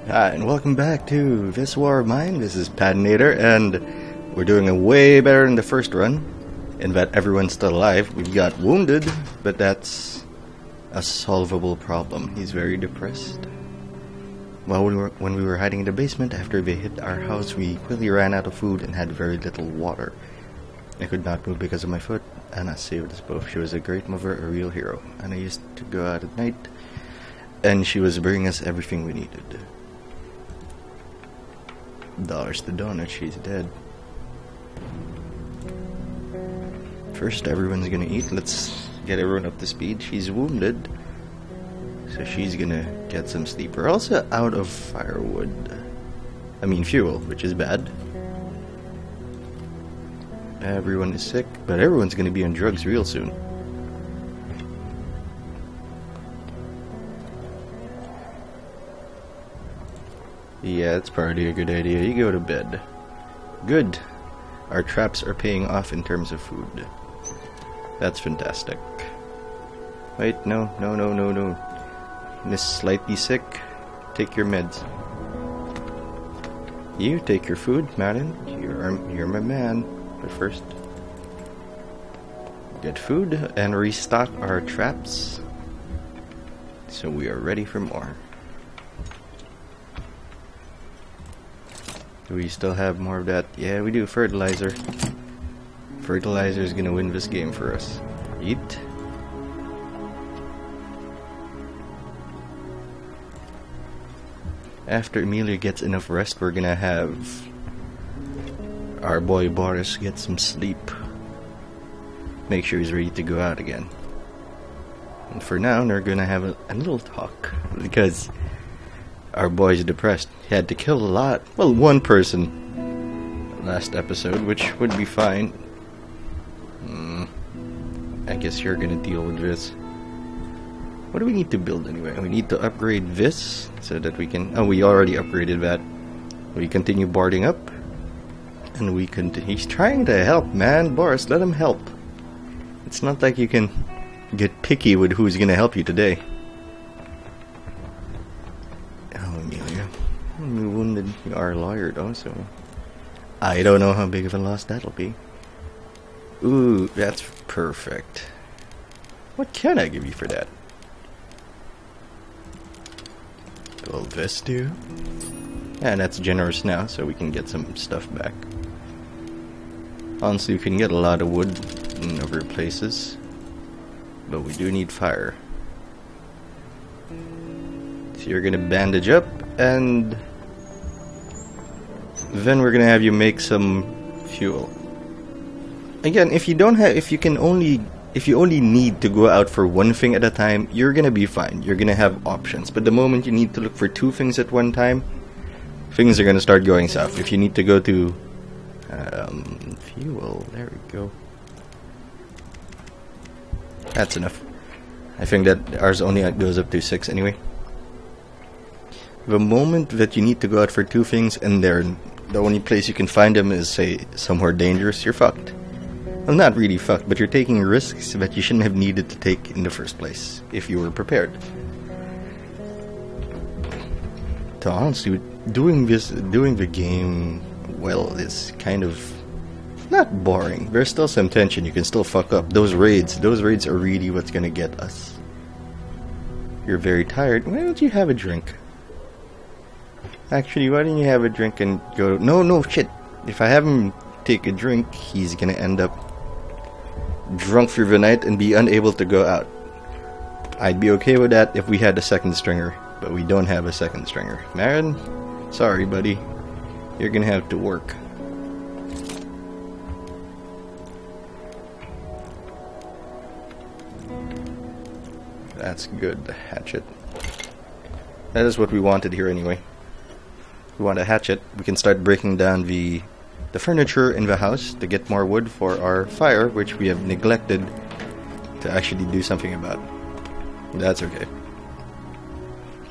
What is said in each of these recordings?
Hi, and welcome back to This War of Mine. This is Patinator, and we're doing a way better than the first run, in that everyone's still alive. We got wounded, but that's a solvable problem. He's very depressed. Well, when we were hiding in the basement after they hit our house, we quickly ran out of food and had very little water. I could not move because of my foot. Anna saved us both. She was a great mother, a real hero. Anna used to go out at night, and she was bringing us everything we needed. Dollars to donut, she's dead. First, everyone's gonna eat. Let's get everyone up to speed. She's wounded, so she's gonna get some sleep. We're also out of firewood. I mean fuel, which is bad. Everyone is sick, but everyone's gonna be on drugs real soon. Yeah, it's probably a good idea. You go to bed. Good. Our traps are paying off in terms of food. That's fantastic. Wait, no. Miss Slightly Sick, take your meds. You take your food, Madden. You're my man. But first, get food and restock our traps, so we are ready for more. Do we still have more of that? Yeah, we do. Fertilizer. Fertilizer is gonna win this game for us. Eat. After Amelia gets enough rest, we're gonna have our boy Boris get some sleep. Make sure he's ready to go out again. And for now, they're gonna have a little talk, because our boy's depressed. He had to kill a lot. Well, one person last episode, which would be fine. I guess you're gonna deal with this. What do we need to build anyway? We need to upgrade this so that we can... Oh, we already upgraded that. We continue boarding up. And we continue... He's trying to help, man. Boris, let him help. It's not like you can get picky with who's gonna help you today. We wounded our lawyer though, so I don't know how big of a loss that'll be. Ooh, that's perfect. What can I give you for that? Will this do? And that's generous now, so we can get some stuff back. Honestly, we can get a lot of wood in other places, but we do need fire. So you're gonna bandage up, and then we're gonna have you make some fuel. Again, if you only need to go out for one thing at a time, you're gonna be fine. You're gonna have options. But the moment you need to look for two things at one time, things are gonna start going south. If you need to go to fuel, there we go. That's enough. I think that ours only goes up to 6 anyway. The moment that you need to go out for two things and the only place you can find them is, say, somewhere dangerous, you're fucked. Well, not really fucked, but you're taking risks that you shouldn't have needed to take in the first place, if you were prepared. So honestly, doing the game well is kind of not boring. There's still some tension, you can still fuck up. Those raids are really what's gonna get us. You're very tired, why don't you have a drink? Actually, why don't you have a drink and go... No, shit. If I have him take a drink, he's gonna end up drunk through the night and be unable to go out. I'd be okay with that if we had a second stringer, but we don't have a second stringer. Marin, sorry, buddy. You're gonna have to work. That's good, the hatchet. That is what we wanted here anyway. We want a hatchet. We can start breaking down the furniture in the house to get more wood for our fire, which we have neglected to actually do something about. That's okay.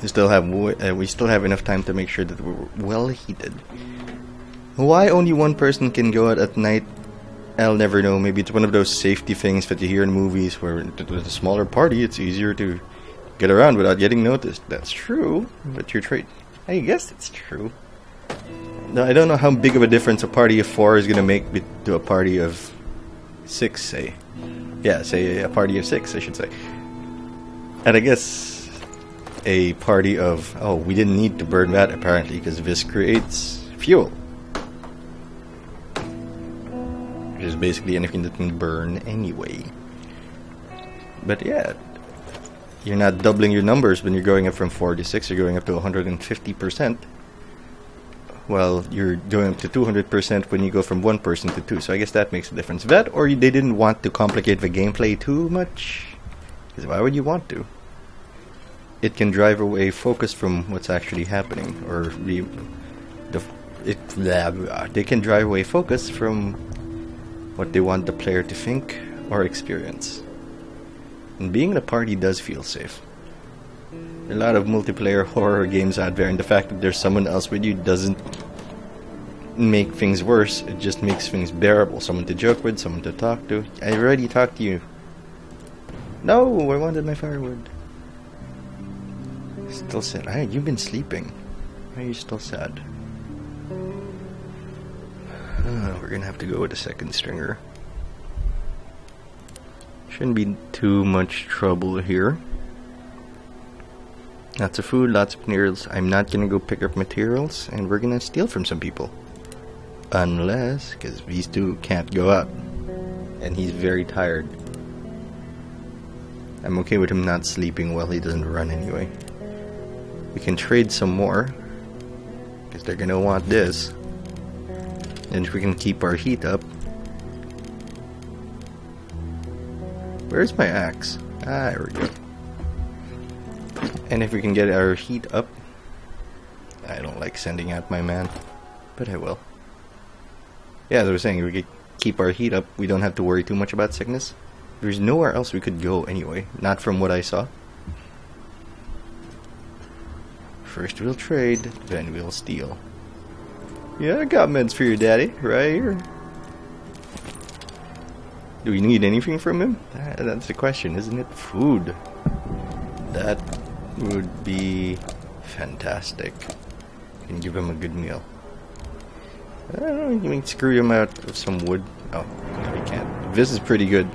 We still have enough time to make sure that we're well heated. Why only one person can go out at night? I'll never know. Maybe it's one of those safety things that you hear in movies where with a smaller party it's easier to get around without getting noticed. That's true, but you're I guess it's true. No, I don't know how big of a difference a party of 4 is gonna make to a party of 6, say. Yeah, say a party of 6, I should say. And I guess a party of... Oh, we didn't need to burn that, apparently, because this creates fuel. Which is basically anything that can burn anyway. But yeah, you're not doubling your numbers when you're going up from 4 to 6, you're going up to 150%. Well, you're going up to 200% when you go from 1 person to 2, so I guess that makes a difference. That, or they didn't want to complicate the gameplay too much? Because why would you want to? It can drive away focus from what's actually happening, or they can drive away focus from what they want the player to think or experience. And being in a party does feel safe. A lot of multiplayer horror games out there, and the fact that there's someone else with you doesn't make things worse, it just makes things bearable. Someone to joke with, someone to talk to. I already talked to you. No, I wanted my firewood. Still sad. Hey, you've been sleeping. Why are you still sad? We're gonna have to go with a second stringer. Shouldn't be too much trouble here. Lots of food, lots of materials. I'm not gonna go pick up materials, and we're gonna steal from some people. Unless, because these two can't go out. And he's very tired. I'm okay with him not sleeping while he doesn't run anyway. We can trade some more, because they're gonna want this. And if we can keep our heat up. Where's my axe? Ah, there we go. And if we can get our heat up. I don't like sending out my man, but I will. Yeah, as I was saying, we could keep our heat up. We don't have to worry too much about sickness. There's nowhere else we could go anyway, not from what I saw. First we'll trade, then we'll steal. Yeah, I got meds for your daddy, right here. Do we need anything from him? That's the question, isn't it? Food. That would be fantastic. And give him a good meal. I don't know, you can screw him out of some wood. Oh, no, we can't. This is pretty good.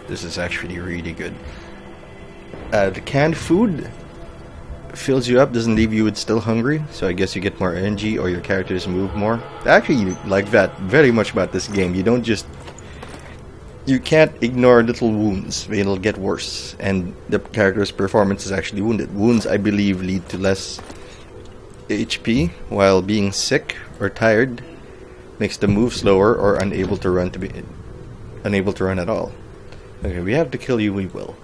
This is actually really good. The canned food fills you up, doesn't leave you with still hungry, so I guess you get more energy or your characters move more. I actually like that very much about this game. You don't just... You can't ignore little wounds. It'll get worse, and the character's performance is actually wounded. Wounds, I believe, lead to less HP, while being sick or tired makes them move slower or unable to run at all. Okay, we have to kill you, we will.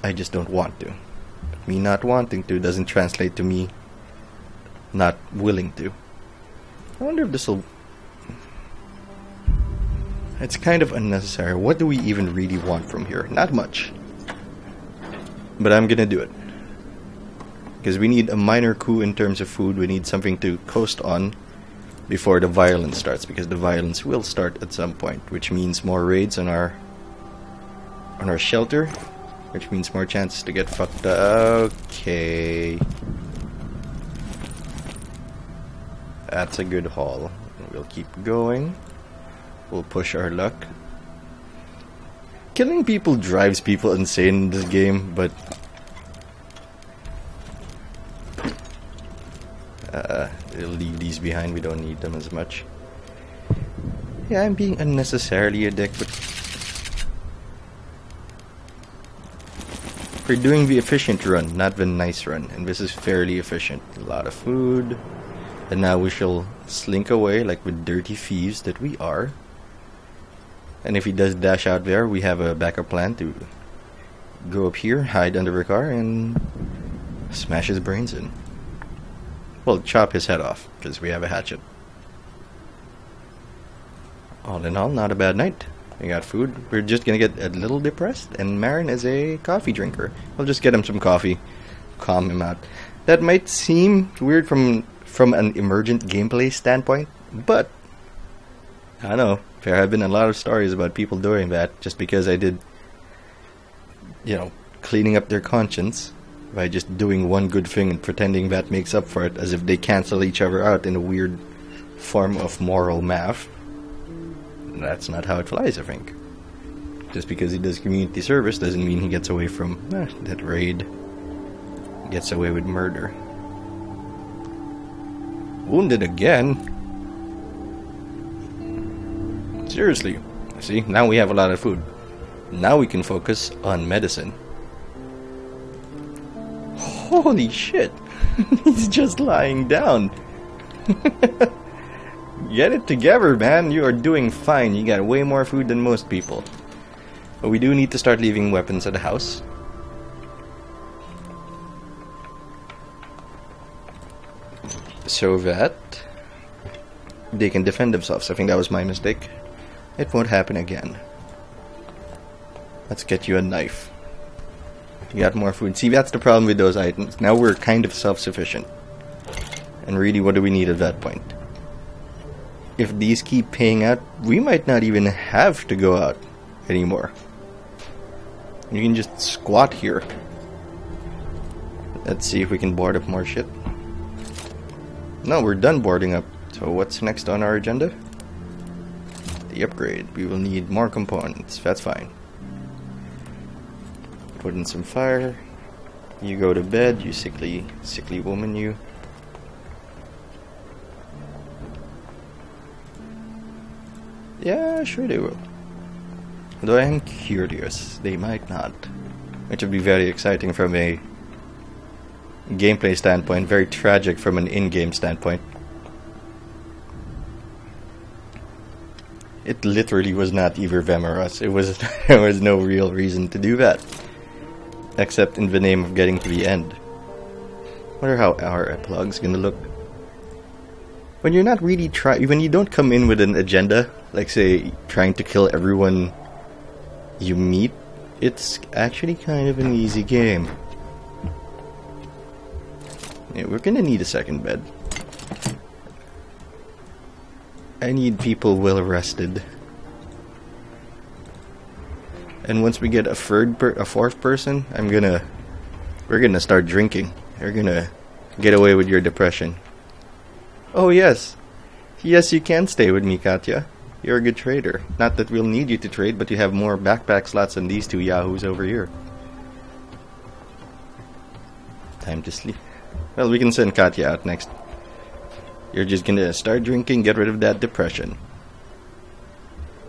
I just don't want to. Me not wanting to doesn't translate to me not willing to. I wonder if this'll... It's kind of unnecessary. What do we even really want from here? Not much. But I'm gonna do it. Because we need a minor coup in terms of food. We need something to coast on before the violence starts. Because the violence will start at some point. Which means more raids on our shelter. Which means more chances to get fucked up. Okay. That's a good haul. We'll keep going. We'll push our luck. Killing people drives people insane in this game, but... We'll leave these behind, we don't need them as much. Yeah, I'm being unnecessarily a dick, but... We're doing the efficient run, not the nice run, and this is fairly efficient. A lot of food, and now we shall slink away like the dirty thieves that we are. And if he does dash out there, we have a backup plan to go up here, hide under the car, and smash his brains in. Well, chop his head off, because we have a hatchet. All in all, not a bad night. We got food. We're just gonna get a little depressed, and Marin is a coffee drinker. We'll just get him some coffee, calm him out. That might seem weird from an emergent gameplay standpoint, but I don't know. There have been a lot of stories about people doing that just because I did, cleaning up their conscience. by just doing one good thing and pretending that makes up for it, as if they cancel each other out in a weird form of moral math. That's not how it flies, I think. Just because he does community service doesn't mean he gets away from that raid. Gets away with murder. Wounded again? Seriously. See, now we have a lot of food. Now we can focus on medicine. Holy shit! He's just lying down. Get it together, man. You are doing fine. You got way more food than most people. But we do need to start leaving weapons at the house. So that they can defend themselves. I think that was my mistake. It won't happen again. Let's get you a knife. You got more food. See, that's the problem with those items. Now we're kind of self-sufficient. And really, what do we need at that point? If these keep paying out, we might not even have to go out anymore. You can just squat here. Let's see if we can board up more shit. No, we're done boarding up. So what's next on our agenda? The upgrade. We will need more components. That's fine. Put in some fire. You go to bed, you sickly woman, you. Yeah, sure they will. Though I am curious, they might not. Which would be very exciting from a gameplay standpoint, very tragic from an in-game standpoint. It literally was not either them or us. It was there was no real reason to do that. Except in the name of getting to the end. Wonder how our epilogue's gonna look. When you're not really when you don't come in with an agenda, like say trying to kill everyone you meet, it's actually kind of an easy game. Yeah, we're gonna need a second bed. I need people well rested. And once we get a fourth person, we're gonna start drinking. We're gonna get away with your depression. Oh yes, yes you can stay with me, Katya. You're a good trader. Not that we'll need you to trade, but you have more backpack slots than these two yahoos over here. Time to sleep. Well, we can send Katya out next. You're just gonna start drinking, get rid of that depression.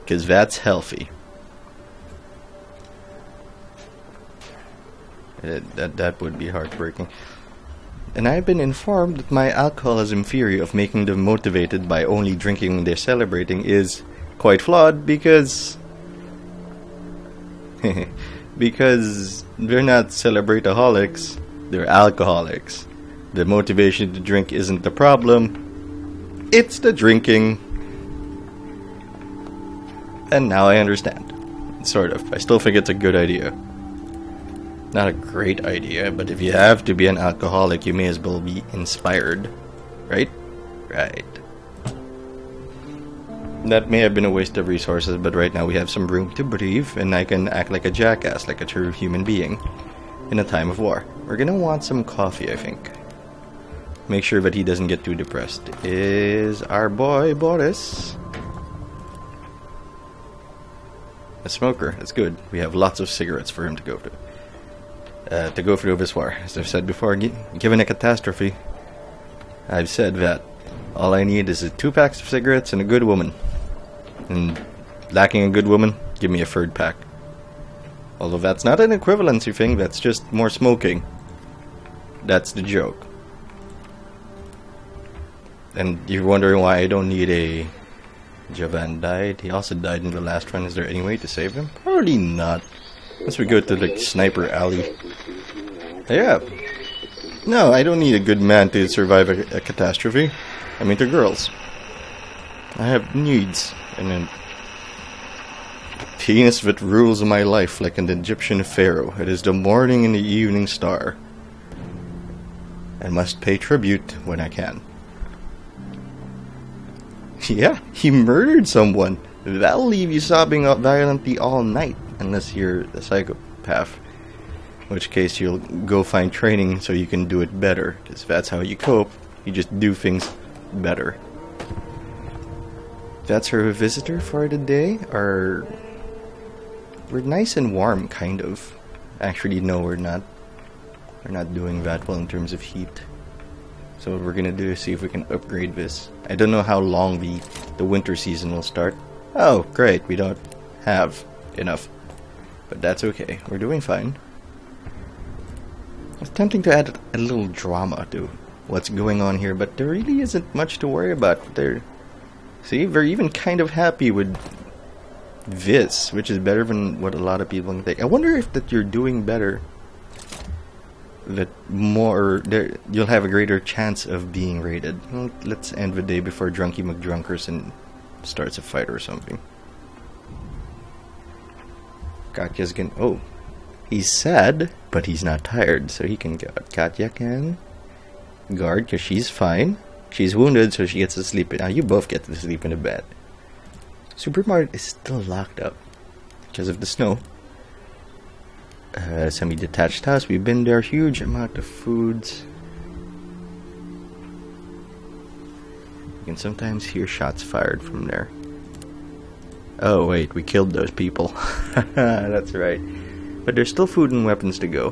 'Cause that's healthy. That would be heartbreaking. And I've been informed that my alcoholism theory of making them motivated by only drinking when they're celebrating is quite flawed because because they're not celebrate-aholics, they're alcoholics. The motivation to drink isn't the problem, it's the drinking. And now I understand. Sort of. I still think it's a good idea. Not a great idea, but if you have to be an alcoholic, you may as well be inspired. Right? Right. That may have been a waste of resources, but right now we have some room to breathe, and I can act like a jackass, like a true human being, in a time of war. We're gonna want some coffee, I think. Make sure that he doesn't get too depressed. Is our boy Boris a smoker? That's good. We have lots of cigarettes for him to go through. This war. As I've said before, given a catastrophe, I've said that all I need is 2 packs of cigarettes and a good woman. And lacking a good woman, give me a third pack. Although that's not an equivalency thing, that's just more smoking. That's the joke. And you're wondering why I don't need a... Javan died. He also died in the last run. Is there any way to save him? Probably not. Unless we go to the sniper alley. Yeah. No, I don't need a good man to survive a catastrophe. I mean, they're girls. I have needs. And then... penis that rules my life like an Egyptian pharaoh. It is the morning and the evening star. I must pay tribute when I can. Yeah, he murdered someone. That'll leave you sobbing up violently all night. Unless you're a psychopath. which case you'll go find training so you can do it better, because that's how you cope. You just do things better. That's our visitor for the day. We're nice and warm, kind of. Actually, no, we're not. We're not doing that well in terms of heat. So what we're gonna do is see if we can upgrade this. I don't know how long the winter season will start. Oh, great, we don't have enough. But that's okay, we're doing fine. It's tempting to add a little drama to what's going on here, but there really isn't much to worry about. See, they're even kind of happy with this, which is better than what a lot of people can think. I wonder if that you're doing better, that you'll have a greater chance of being raided. Well, let's end the day before Drunky McDrunkerson starts a fight or something. Katya's gonna... Oh, he's sad, but he's not tired, so he can go. Katya can guard, because she's fine. She's wounded, so she gets to sleep. Now you both get to sleep in a bed. Supermarket is still locked up because of the snow. Semi-detached house, we've been there. Huge amount of foods. You can sometimes hear shots fired from there. Oh wait, we killed those people. That's right. But there's still food and weapons to go.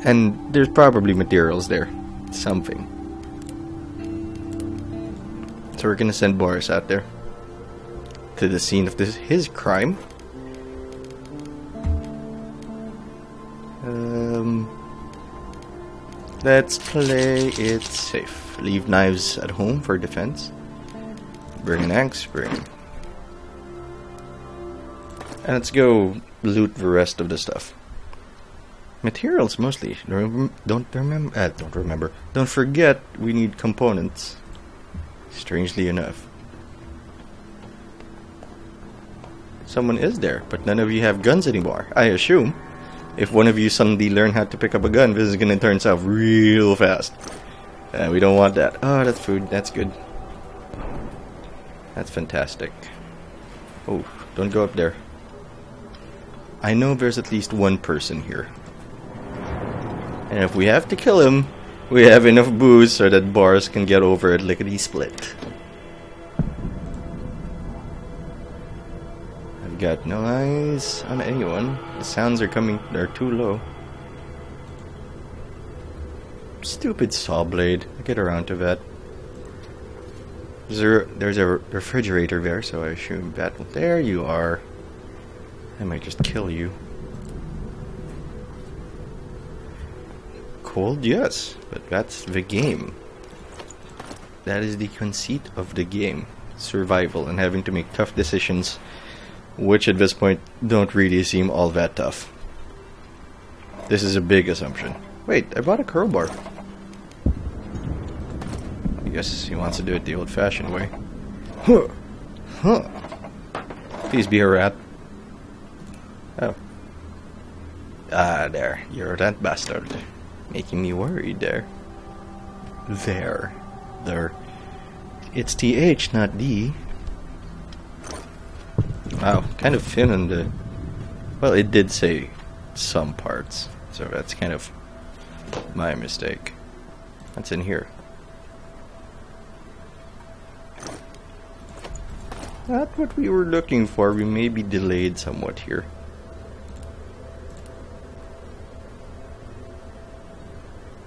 And there's probably materials there. Something. So we're gonna send Boris out there to the scene of his crime. Let's play it safe. Leave knives at home for defense. Bring an axe, and let's go loot the rest of the stuff. Materials mostly. Don't forget we need components. Strangely enough. Someone is there, but none of you have guns anymore. I assume. If one of you suddenly learn how to pick up a gun, this is gonna turn south real fast. We don't want that. Oh, that's food. That's good. That's fantastic. Oh, don't go up there. I know there's at least one person here. And if we have to kill him, we have enough booze so that Boris can get over it lickety-split. I've got no eyes on anyone. The sounds they're too low. Stupid saw blade. I'll get around to that. There's a refrigerator there, so I assume that... There you are. I might just kill you. Cold, yes, but that's the game. That is the conceit of the game. Survival and having to make tough decisions, which at this point don't really seem all that tough. This is a big assumption. Wait, I bought a crowbar. I guess he wants to do it the old-fashioned way. Huh. Huh. Please be a rat. Oh. Ah, there. You're a rat bastard. Making me worried there. There. It's TH, not D. Wow, kind of thin on the... Well, it did say some parts, so that's kind of my mistake. What's in here? Not what we were looking for. We may be delayed somewhat here.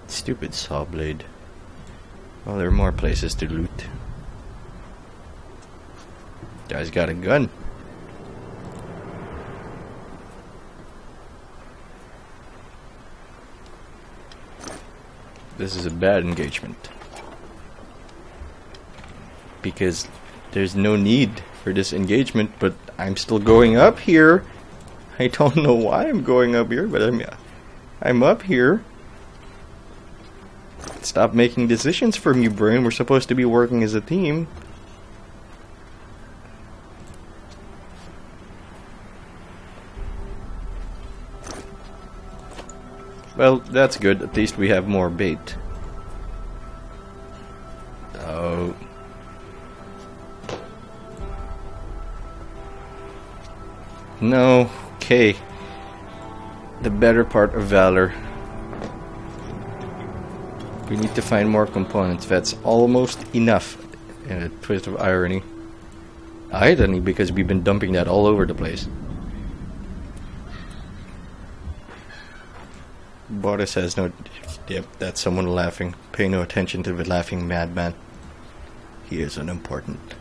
Stupid saw blade. Well, there are more places to loot. Guy's got a gun. This is a bad engagement. Because there's no need for this engagement, but I'm still going up here. I don't know why I'm going up here, but I'm up here. Stop making decisions for me, brain. We're supposed to be working as a team. Well, that's good. At least we have more bait. Oh. No. Okay. The better part of valor. We need to find more components. That's almost enough. In a twist of irony. Irony, because we've been dumping that all over the place. Boris has no... Yep, that's someone laughing. Pay no attention to the laughing madman. He is unimportant.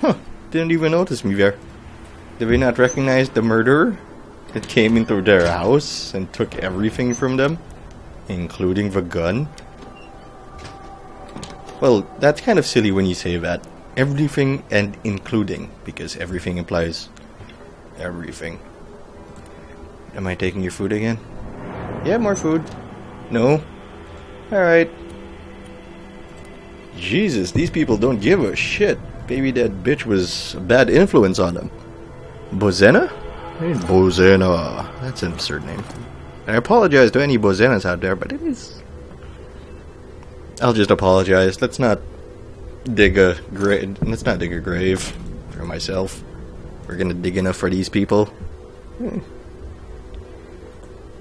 Huh, didn't even notice me there. Did we not recognize the murderer that came into their house and took everything from them? Including the gun? Well, that's kind of silly when you say that. Everything and including, because everything implies everything. Am I taking your food again? Yeah, more food. No? Alright. Jesus, these people don't give a shit. Maybe that bitch was a bad influence on them. Bozena? Bozena. That's an absurd name. I apologize to any Bozenas out there, but it is... I'll just apologize. Let's not dig a grave. Let's not dig a grave for myself. We're gonna dig enough for these people.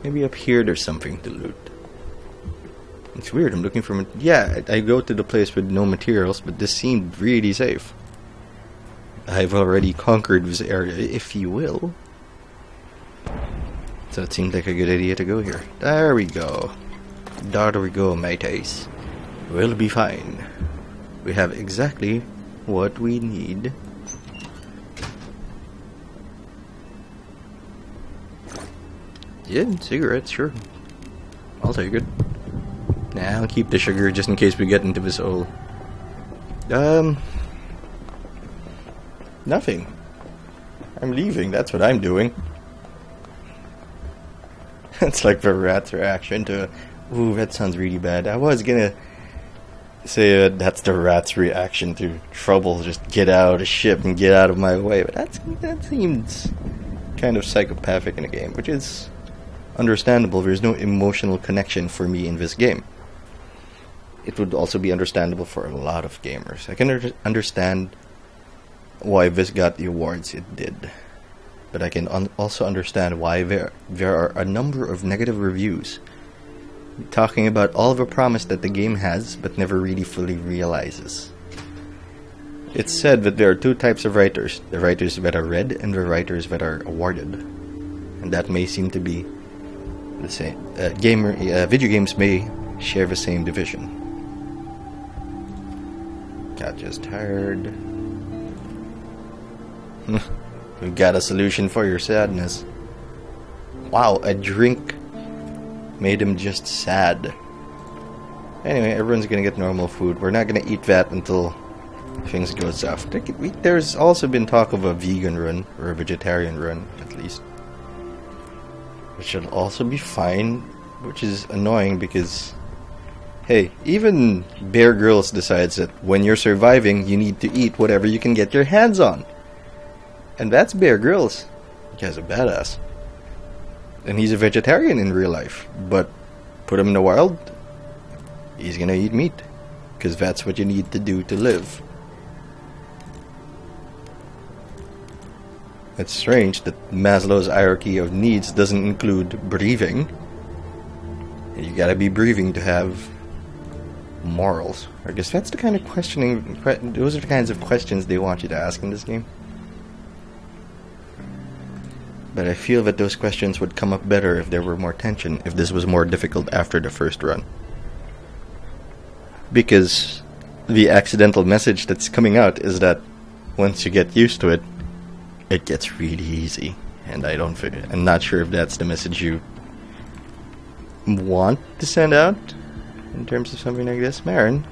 Maybe up here there's something to loot. It's weird, I'm looking for... Yeah, I go to the place with no materials, but this seemed really safe. I've already conquered this area, if you will. So it seemed like a good idea to go here. There we go. There we go, mateys. We'll be fine. We have exactly what we need. Yeah, cigarettes, sure. I'll take it. Nah, I'll keep the sugar just in case we get into this hole. Nothing. I'm leaving, that's what I'm doing. It's like the rat's reaction to... Ooh, that sounds really bad. I was gonna say that's the rat's reaction to trouble. Just get out of the ship and get out of my way. But that seems kind of psychopathic in a game, which is understandable. There's no emotional connection for me in this game. It would also be understandable for a lot of gamers. I can understand why this got the awards it did. But I can also understand why there are a number of negative reviews talking about all the promise that the game has but never really fully realizes. It's said that there are two types of writers, the writers that are read and the writers that are awarded. And that may seem to be the same. Video games may share the same division. Got just tired. We've got a solution for your sadness. Wow, a drink made him just sad. Anyway, everyone's gonna get normal food. We're not gonna eat that until things go south. There's also been talk of a vegan run, or a vegetarian run, at least. Which should also be fine, which is annoying because, hey, even Bear Grylls decides that when you're surviving, you need to eat whatever you can get your hands on. And that's Bear Grylls. The guy's a badass. And he's a vegetarian in real life. But put him in the wild, he's gonna eat meat. Because that's what you need to do to live. It's strange that Maslow's hierarchy of needs doesn't include breathing. And you gotta be breathing to have morals. I guess that's the kind of questioning... Those are the kinds of questions they want you to ask in this game. But I feel that those questions would come up better if there were more tension, if this was more difficult after the first run. Because the accidental message that's coming out is that once you get used to it, it gets really easy. And I'm not sure if that's the message you want to send out in terms of something like this. Marin,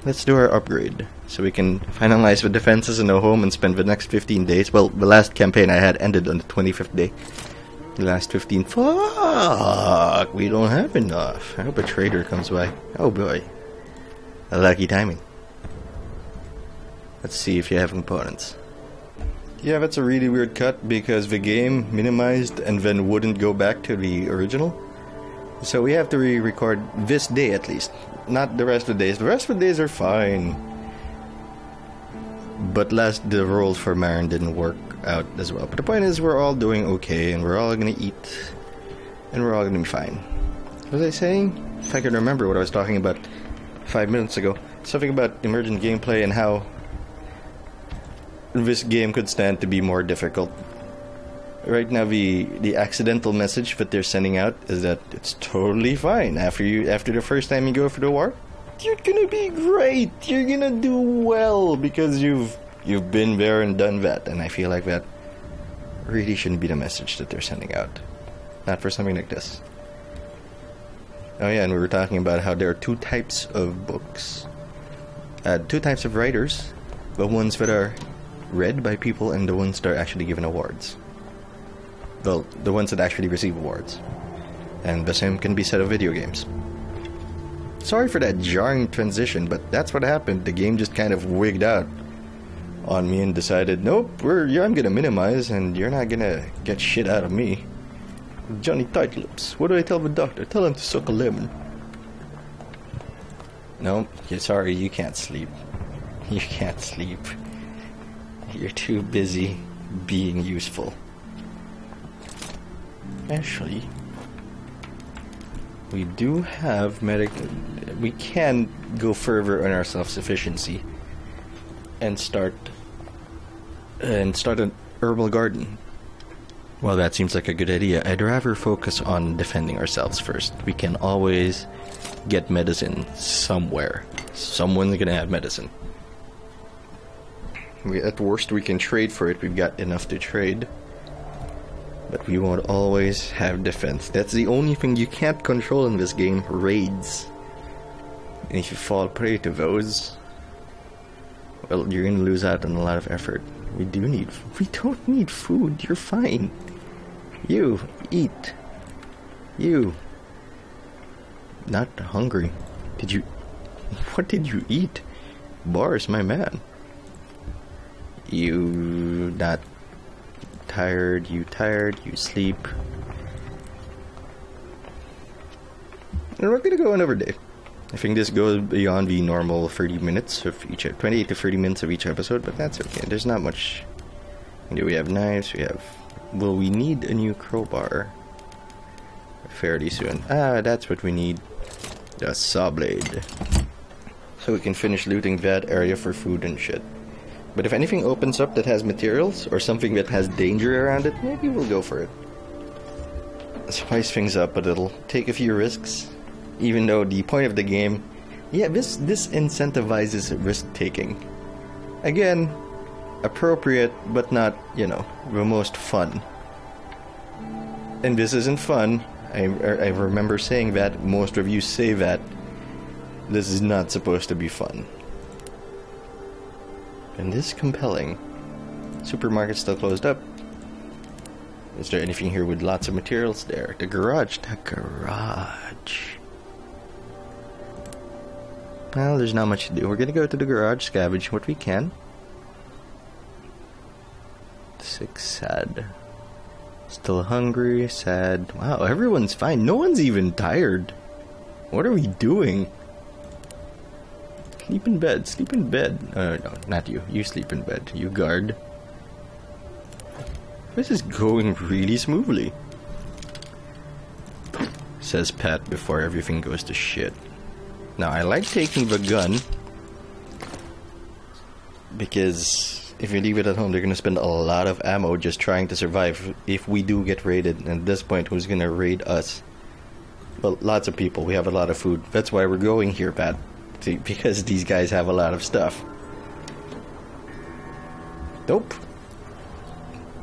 let's do our upgrade so we can finalize the defenses in our home and spend the next 15 days. Well, the last campaign I had ended on the 25th day. The last 15... Fuck! We don't have enough. I hope a trader comes by. Oh boy. A lucky timing. Let's see if you have components. Yeah, that's a really weird cut because the game minimized and then wouldn't go back to the original. So we have to re-record this day at least. Not the rest of the days. The rest of the days are fine. But the roles for Marin didn't work out as well. But the point is, we're all doing okay, and we're all gonna eat, and we're all gonna be fine. What was I saying? If I can remember what I was talking about 5 minutes ago. Something about emergent gameplay and how this game could stand to be more difficult. Right now, the accidental message that they're sending out is that it's totally fine after the first time you go for the war. You're gonna be great. You're gonna do well because you've been there and done that. And I feel like that really shouldn't be the message that they're sending out. Not for something like this. Oh yeah, and we were talking about how there are two types of books, two types of writers: the ones that are read by people and the ones that are actually given awards. Well, the ones that actually receive awards. And the same can be said of video games. Sorry for that jarring transition, but that's what happened. The game just kind of wigged out on me and decided, nope, I'm gonna minimize and you're not gonna get shit out of me. Johnny Tight Lips. What do I tell the doctor? Tell him to suck a lemon. No, you're sorry, you can't sleep. You can't sleep. You're too busy being useful. Actually, we do have we can go further on our self-sufficiency and start an herbal garden. Well, that seems like a good idea. I'd rather focus on defending ourselves first. We can always get medicine somewhere. Someone's gonna have medicine. At worst, we can trade for it. We've got enough to trade. But we won't always have defense. That's the only thing you can't control in this game. Raids. And if you fall prey to those, well, you're gonna lose out on a lot of effort. We don't need food. You're fine. You, eat. You. Not hungry. What did you eat? Boris, my man. You not tired, you sleep. And we're gonna go another day. I think this goes beyond the normal 30 minutes of 28 to 30 minutes of each episode, but that's okay. There's not much. We have knives, we need a new crowbar fairly soon. That's what we need. A saw blade. So we can finish looting that area for food and shit. But if anything opens up that has materials or something that has danger around it, maybe we'll go for it. Spice things up a little, take a few risks. Even though the point of the game, this incentivizes risk-taking. Again, appropriate, but not, the most fun. And this isn't fun. I remember saying that. Most of you say that. This is not supposed to be fun. And this is compelling. Supermarket's still closed up. Is there anything here with lots of materials there? The garage. Well, there's not much to do. We're gonna go to the garage, scavenge what we can. 6, sad. Still hungry, sad. Wow, everyone's fine. No one's even tired. What are we doing? Sleep in bed. No, not you. You sleep in bed. You guard. This is going really smoothly, says Pat before everything goes to shit. Now, I like taking the gun because if you leave it at home, they're going to spend a lot of ammo just trying to survive if we do get raided. And at this point, who's going to raid us? Well, lots of people. We have a lot of food. That's why we're going here, Pat. Because these guys have a lot of stuff. Nope.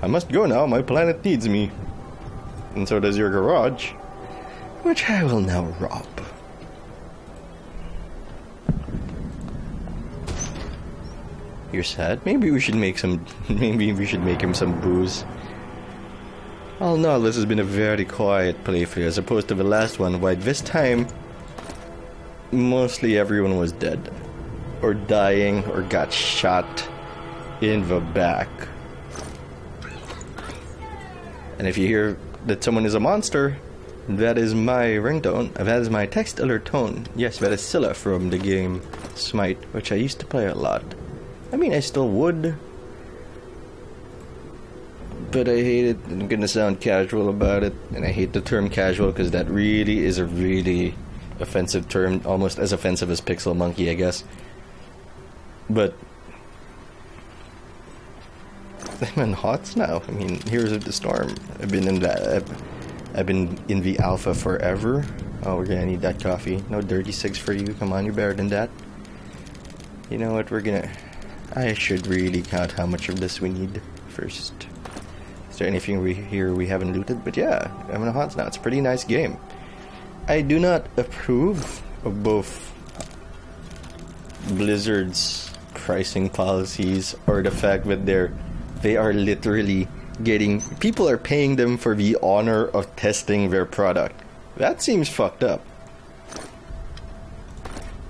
I must go now. My planet needs me. And so does your garage. Which I will now rob. You're sad? Maybe we should make him some booze. Oh no, this has been a very quiet playthrough as opposed to the last one. Why this time mostly everyone was dead. Or dying or got shot in the back. And if you hear that someone is a monster, that is my ringtone. That is my text alert tone. Yes, that is Scylla from the game Smite, which I used to play a lot. I mean, I still would. But I hate it. I'm gonna sound casual about it. And I hate the term casual because that really is a really offensive term. Almost as offensive as Pixel Monkey, I guess. But I'm in HOTS now. I mean, Heroes of the Storm. I've been in that. I've been in the alpha forever. Oh, we're gonna need that coffee. No dirty cigs for you. Come on, you're better than that. You know what? I should really count how much of this we need first. Is there anything we haven't looted? But yeah, I'm in HOTS now. It's a pretty nice game. I do not approve of both Blizzard's pricing policies or the fact that they are literally people are paying them for the honor of testing their product. That seems fucked up.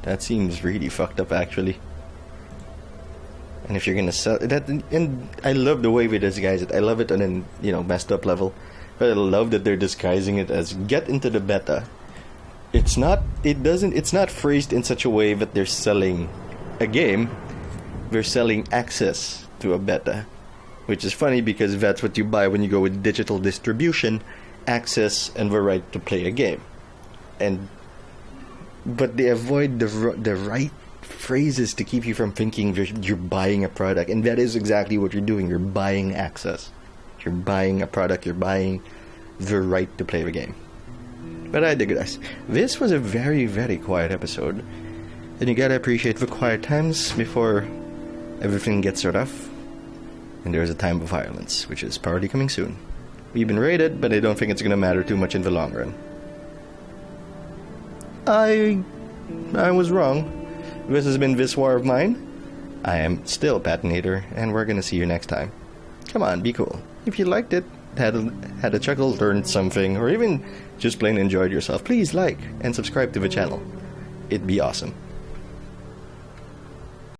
That seems really fucked up, actually. And if you're gonna sell that, and I love the way they disguise it. I love it on a messed up level, but I love that they're disguising it as get into the beta. It's not phrased in such a way that they're selling a game. They're selling access to a beta. Which is funny because that's what you buy when you go with digital distribution, access, and the right to play a game. But they avoid the right phrases to keep you from thinking you're buying a product. And that is exactly what you're doing. You're buying access. You're buying a product. You're buying the right to play the game. But I digress. This was a very, very quiet episode. And you gotta appreciate the quiet times before everything gets rough. And there's a time of violence, which is probably coming soon. We've been raided, but I don't think it's going to matter too much in the long run. I was wrong. This has been This War of Mine. I am still Patinator, and we're going to see you next time. Come on, be cool. If you liked it, had a chuckle, learned something, or even just plain enjoyed yourself, please like and subscribe to the channel. It'd be awesome.